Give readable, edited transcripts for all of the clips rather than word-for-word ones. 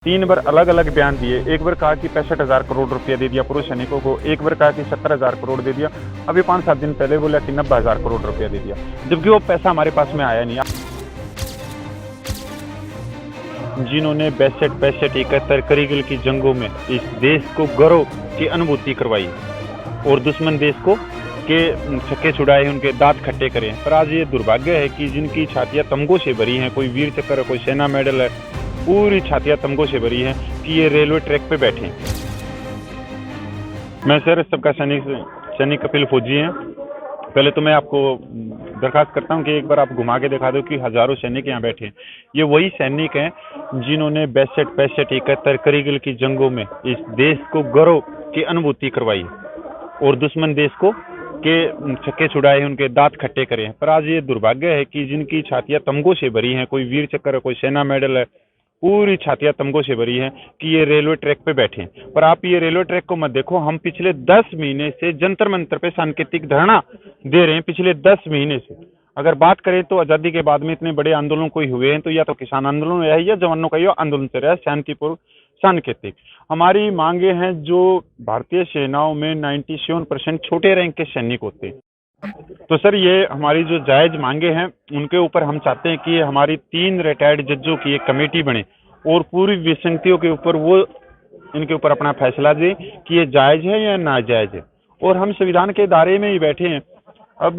तीन बार अलग अलग बयान दिए। एक बार कहा कि 65,000 करोड़ रुपया दे दिया पूर्व सैनिकों को, एक बार कहा कि 70,000 करोड़ दे दिया, अभी 5-7 दिन पहले बोला कि 90,000 करोड़ रुपया दे दिया, जबकि वो पैसा हमारे पास में आया नहीं। जिन्होंने 62-65-71 करगिल की जंगों में इस देश को गौरव की अनुभूति करवाई और दुश्मन देश को के छक्के छुड़ाए, उनके दांत खट्टे करे, पर आज ये दुर्भाग्य है कि जिनकी छातियां तमगों से भरी हैं, कोई वीर चक्र है, कोई सेना मेडल है, पूरी छातियां तमगों से भरी हैं, कि ये रेलवे ट्रैक पे बैठे हैं। मैं सर सबका सैनिक कपिल फौजी हैं। पहले तो मैं आपको दरखास्त करता हूं कि एक बार आप घुमा के दिखा दो कि हजारों सैनिक यहाँ बैठे हैं। ये वही सैनिक हैं जिन्होंने 62-65-71 करगिल की जंगों में इस देश को गौरव की अनुभूति करवाई और दुश्मन देश को के छक्के छुड़ाए, उनके दांत खट्टे करे, पर आज ये दुर्भाग्य है कि जिनकी छातियां तमगों से भरी हैं, कोई वीर चक्र है, कोई सेना मेडल है, पूरी छातियां तमगों से भरी हैं, कि ये रेलवे ट्रैक पे बैठे हैं। पर आप ये रेलवे ट्रैक को मत देखो, हम पिछले 10 महीने से जंतर मंतर पे सांकेतिक धरना दे रहे हैं, पिछले 10 महीने से। अगर बात करें तो आजादी के बाद में इतने बड़े आंदोलन कोई हुए हैं तो या तो किसान आंदोलन है या जवानों का ये आंदोलन चल रहा है शांतिपूर्वक सांकेतिक। हमारी मांगे हैं, जो भारतीय सेनाओं में 97% छोटे रैंक के सैनिक होते हैं, तो सर ये हमारी जो जायज मांगे हैं उनके ऊपर हम चाहते हैं कि हमारी 3 रिटायर्ड जजों की एक कमेटी बने और पूरी विसंगतियों के ऊपर वो इनके ऊपर अपना फैसला दे कि ये जायज है या नाजायज है। और हम संविधान के दायरे में ही बैठे हैं। अब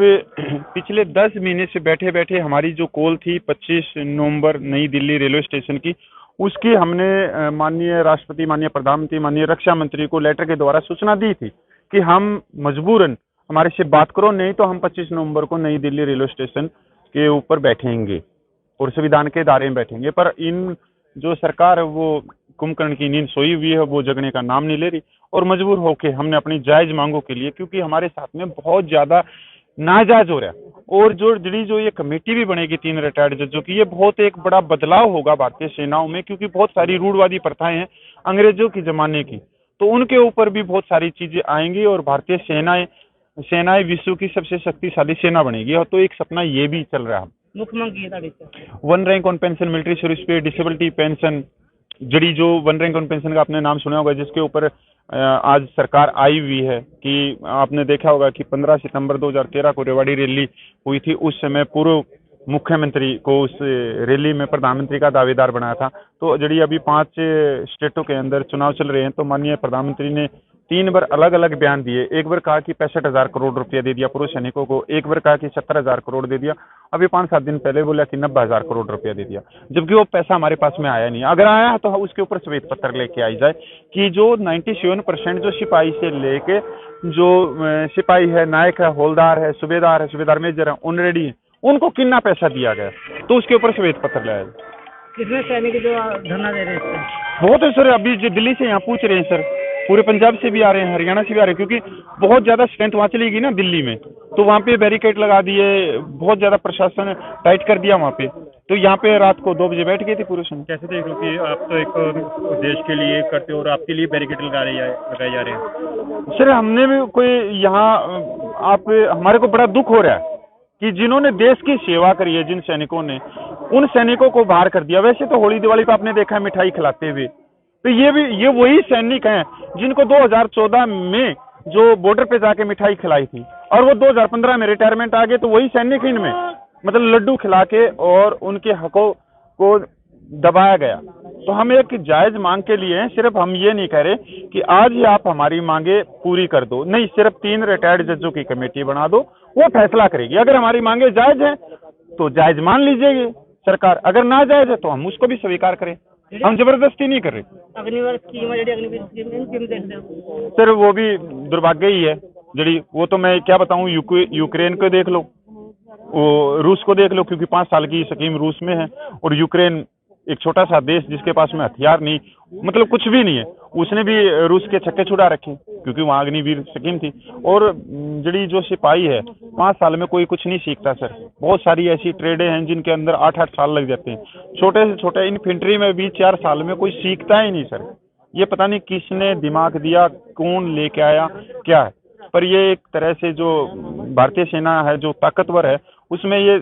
पिछले 10 महीने से बैठे बैठे हमारी जो कॉल थी 25 नवंबर नई दिल्ली रेलवे स्टेशन की, उसकी हमने माननीय राष्ट्रपति, माननीय प्रधानमंत्री, माननीय रक्षा मंत्री को लेटर के द्वारा सूचना दी थी कि हम मजबूरन हमारे से बात करो, नहीं तो हम 25 नवंबर को नई दिल्ली रेलवे स्टेशन के ऊपर बैठेंगे और संविधान के दायरे में बैठेंगे। पर इन जो सरकार है वो कुंभकर्ण की नींद सोई हुई है, वो जगने का नाम नहीं ले रही और मजबूर होके हमने अपनी जायज मांगों के लिए, क्योंकि हमारे साथ में बहुत ज्यादा नाजायज हो रहा है और जो ये कमेटी भी बनेगी 3 रिटायर्ड जजों की, ये बहुत एक बड़ा बदलाव होगा भारतीय सेनाओं में, क्योंकि बहुत सारी रूढ़वादी प्रथाएं हैं अंग्रेजों के जमाने की, तो उनके ऊपर भी बहुत सारी चीजें आएंगी और भारतीय सेनाएं विश्व की सबसे शक्तिशाली सेना बनेगी। और तो एक सपना ये भी चल रहा है। मुख्य मांग की है 1 rank on pension, military service पे, डिसेबिलिटी पेंशन, जड़ी जो 1 रैंक ऑन पेंशन का आपने नाम सुना होगा, जिसके ऊपर आज सरकार आई हुई है कि आपने देखा होगा कि 15 सितंबर 2013 को रेवाड़ी रैली हुई थी। उस समय पूर्व मुख्यमंत्री को उस रैली में प्रधानमंत्री का दावेदार बनाया था। तो जड़ी अभी 5 स्टेटों के अंदर चुनाव चल रहे हैं, तो माननीय प्रधानमंत्री ने 3 बार अलग अलग बयान दिए। एक बार कहा कि 65,000 करोड़ रुपया दे दिया पूर्व सैनिकों को, एक बार कहा कि 70,000 करोड़ दे दिया, अभी 5-7 दिन पहले बोला कि 90,000 करोड़ रुपया दे दिया, जबकि वो पैसा हमारे पास में आया नहीं। अगर आया तो उसके ऊपर श्वेत पत्र लेके आई जाए कि जो 97% जो सिपाही से लेके जो सिपाही है, नायक है, हवलदार है, सूबेदार मेजर है, ऑनरेडी है, उनको कितना पैसा दिया गया, तो उसके ऊपर श्वेत पत्र लाया जाए। कितने सैनिक जो धरना दे रहे हैं? बहुत है सर, अभी जो दिल्ली से यहाँ पूछ रहे हैं सर, पूरे पंजाब से भी आ रहे हैं, हरियाणा से भी आ रहे हैं, क्योंकि बहुत ज्यादा स्ट्रेंथ वहाँ चलेगी ना दिल्ली में, तो वहाँ पे बैरिकेड लगा दिए, बहुत ज्यादा प्रशासन टाइट कर दिया वहाँ पे, तो यहाँ पे रात को 2 बजे बैठ गए थे पूरे समय। कैसे देख लो कि आप तो एक देश के लिए करते हो और आपके लिए बैरिकेड लगाए जा रहे हैं? सर हमने भी कोई यहाँ आप हमारे को बड़ा दुख हो रहा है कि जिन्होंने देश की सेवा करी है, जिन सैनिकों ने, उन सैनिकों को बाहर कर दिया। वैसे तो होली दिवाली पे आपने देखा है मिठाई खिलाते हुए, तो ये वही सैनिक हैं जिनको 2014 में जो बॉर्डर पे जाके मिठाई खिलाई थी और वो 2015 में रिटायरमेंट आ गए, तो वही सैनिक इनमें मतलब लड्डू खिला के और उनके हकों को दबाया गया। तो हम एक जायज मांग के लिए हैं, सिर्फ हम ये नहीं कह रहे कि आज ही आप हमारी मांगे पूरी कर दो, नहीं, सिर्फ 3 रिटायर्ड जजों की कमेटी बना दो, वो फैसला करेगी। अगर हमारी मांगे जायज हैं तो जायज मान लीजिएगी सरकार, अगर ना जायज है तो हम उसको भी स्वीकार करें, हम जबरदस्ती नहीं कर रहे। अग्निवीर स्कीम है, अग्निवीर स्कीम देखते हो सर वो भी दुर्भाग्य ही है जड़ी, वो तो मैं क्या बताऊं, यूक्रेन को देख लो, वो रूस को देख लो, क्योंकि 5 साल की स्कीम रूस में है और यूक्रेन एक छोटा सा देश जिसके पास में हथियार नहीं, मतलब कुछ भी नहीं है, उसने भी रूस के छक्के छुड़ा रखे क्योंकि वहाँ अग्निवीर स्कीम थी। और जड़ी जो सिपाही है 5 साल में कोई कुछ नहीं सीखता सर, बहुत सारी ऐसी ट्रेडें हैं जिनके अंदर 8-8 साल लग जाते हैं, छोटे से छोटे इन्फेंट्री में भी 4 साल में कोई सीखता ही नहीं सर। ये पता नहीं किसने दिमाग दिया, कौन लेके आया, क्या है, पर ये एक तरह से जो भारतीय सेना है जो ताकतवर है उसमें ये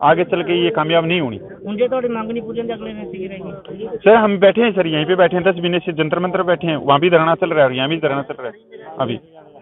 आगे चल के ये कामयाब नहीं होनी। ਹੁਣ ਜੇ ਤੁਹਾਡੀ ਮੰਗ ਨਹੀਂ ਪੂਰੀ ਹੁੰਦੀ ਅਗਲੇ ਦਿਨ ਕੀ ਰਹੇਗੀ? सर हम बैठे हैं सर, यहीं पे बैठे हैं, 10 महीने से जंतर मंतर बैठे हैं, वहाँ भी धरना चल रहा है और यहाँ भी धरना चल रहा है अभी।